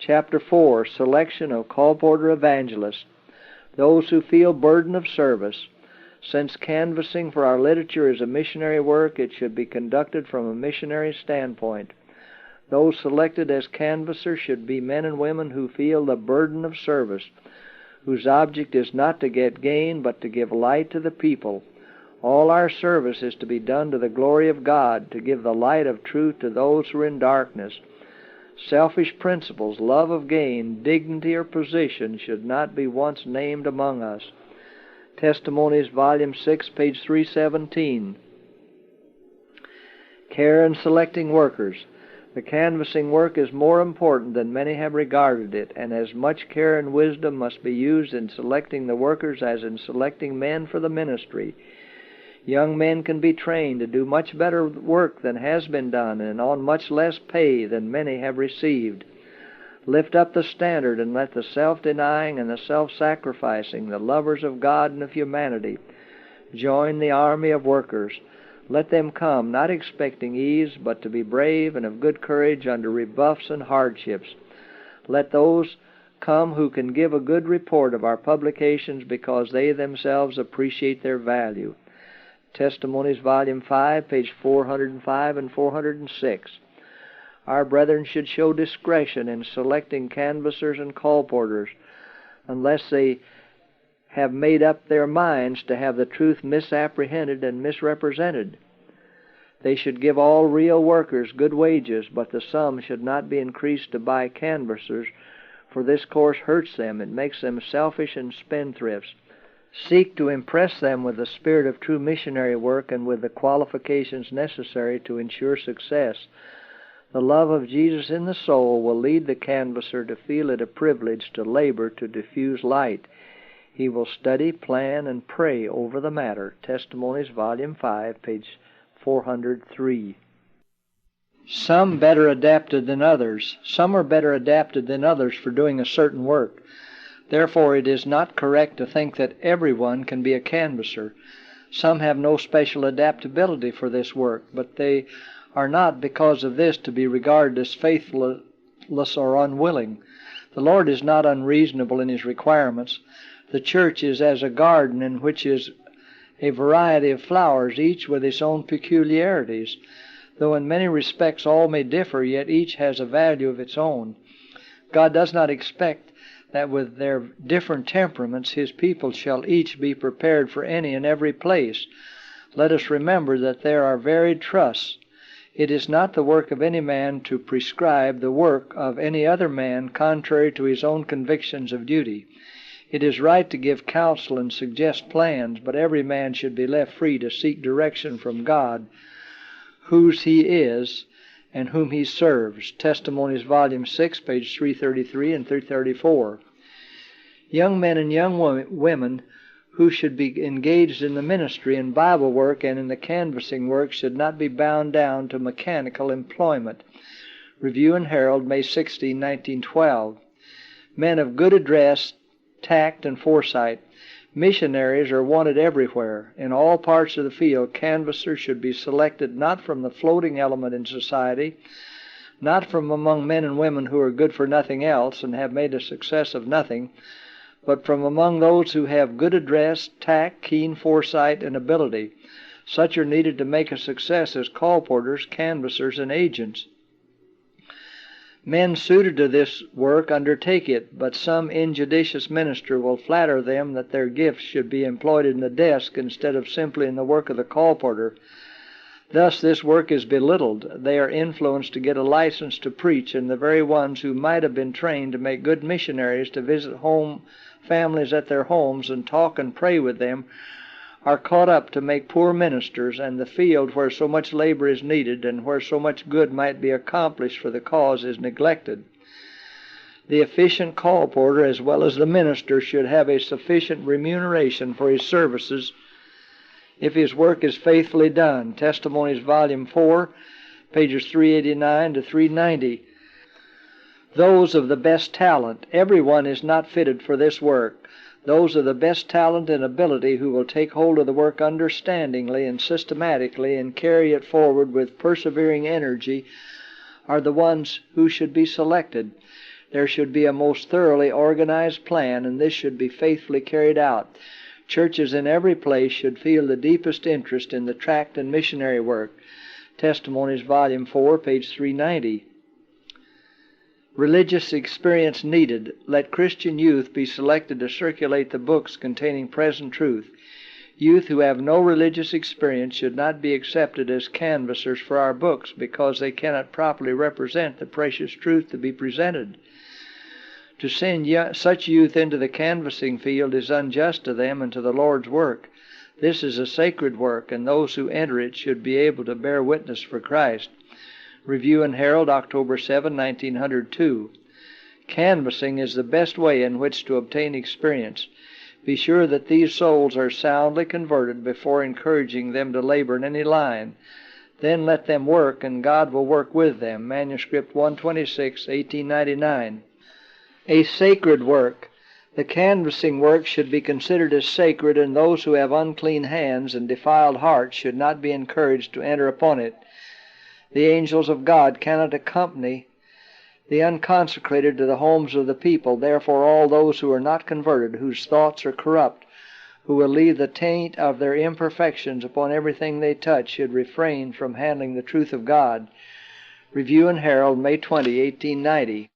Chapter 4, Selection of Colporteur Evangelists. Those who feel burden of service. Since canvassing for our literature is a missionary work, it should be conducted from a missionary standpoint. Those selected as canvassers should be men and women who feel the burden of service, whose object is not to get gain, but to give light to the people. All our service is to be done to the glory of God, to give the light of truth to those who are in darkness. Selfish principles, love of gain, dignity, or position should not be once named among us. Testimonies, Volume 6, page 317. Care in selecting workers. The canvassing work is more important than many have regarded it, and as much care and wisdom must be used in selecting the workers as in selecting men for the ministry. Young men can be trained to do much better work than has been done, and on much less pay than many have received. Lift up the standard and let the self-denying and the self-sacrificing, the lovers of God and of humanity, join the army of workers. Let them come, not expecting ease, but to be brave and of good courage under rebuffs and hardships. Let those come who can give a good report of our publications because they themselves appreciate their value. Testimonies, Volume 5, page 405 and 406. Our brethren should show discretion in selecting canvassers and colporteurs, unless they have made up their minds to have the truth misapprehended and misrepresented. They should give all real workers good wages, but the sum should not be increased to buy canvassers, for this course hurts them. It makes them selfish and spendthrifts. Seek to impress them with the spirit of true missionary work and with the qualifications necessary to ensure success. The love of Jesus in the soul will lead the canvasser to feel it a privilege to labor to diffuse light. He will study, plan, and pray over the matter. Testimonies, Volume 5, page 403. Some better adapted than others. Some are better adapted than others for doing a certain work. Therefore, it is not correct to think that everyone can be a canvasser. Some have no special adaptability for this work, but they are not, because of this, to be regarded as faithless or unwilling. The Lord is not unreasonable in His requirements. The church is as a garden in which is a variety of flowers, each with its own peculiarities. Though in many respects all may differ, yet each has a value of its own. God does not expect that with their different temperaments His people shall each be prepared for any and every place. Let us remember that there are varied trusts. It is not the work of any man to prescribe the work of any other man contrary to his own convictions of duty. It is right to give counsel and suggest plans, but every man should be left free to seek direction from God, whose he is and whom he serves. Testimonies, Volume 6, page 333 and 334. Young men and young women who should be engaged in the ministry and Bible work and in the canvassing work should not be bound down to mechanical employment. Review and Herald, May 16, 1912. Men of good address, tact, and foresight. Missionaries are wanted everywhere. In all parts of the field, canvassers should be selected not from the floating element in society, not from among men and women who are good for nothing else and have made a success of nothing, but from among those who have good address, tact, keen foresight, and ability. Such are needed to make a success as colporteurs, canvassers, and agents. Men suited to this work undertake it, but some injudicious minister will flatter them that their gifts should be employed in the desk instead of simply in the work of the colporteur. Thus this work is belittled. They are influenced to get a license to preach, and the very ones who might have been trained to make good missionaries, to visit families at their homes and talk and pray with them, are caught up to make poor ministers, and the field where so much labor is needed and where so much good might be accomplished for the cause is neglected. The efficient colporteur as well as the minister should have a sufficient remuneration for his services if his work is faithfully done. Testimonies, Volume 4, pages 389 to 390. Those of the best talent. Everyone is not fitted for this work. Those of the best talent and ability who will take hold of the work understandingly and systematically and carry it forward with persevering energy are the ones who should be selected. There should be a most thoroughly organized plan, and this should be faithfully carried out. Churches in every place should feel the deepest interest in the tract and missionary work. Testimonies, Volume 4, page 390. Religious experience needed. Let Christian youth be selected to circulate the books containing present truth. Youth who have no religious experience should not be accepted as canvassers for our books because they cannot properly represent the precious truth to be presented. To send such youth into the canvassing field is unjust to them and to the Lord's work. This is a sacred work, and those who enter it should be able to bear witness for Christ. Review and Herald, October 7, 1902. Canvassing is the best way in which to obtain experience. Be sure that these souls are soundly converted before encouraging them to labor in any line. Then let them work, and God will work with them. Manuscript 126, 1899. A sacred work. The canvassing work should be considered as sacred, and those who have unclean hands and defiled hearts should not be encouraged to enter upon it. The angels of God cannot accompany the unconsecrated to the homes of the people. Therefore all those who are not converted, whose thoughts are corrupt, who will leave the taint of their imperfections upon everything they touch, should refrain from handling the truth of God. Review and Herald, May 20, 1890.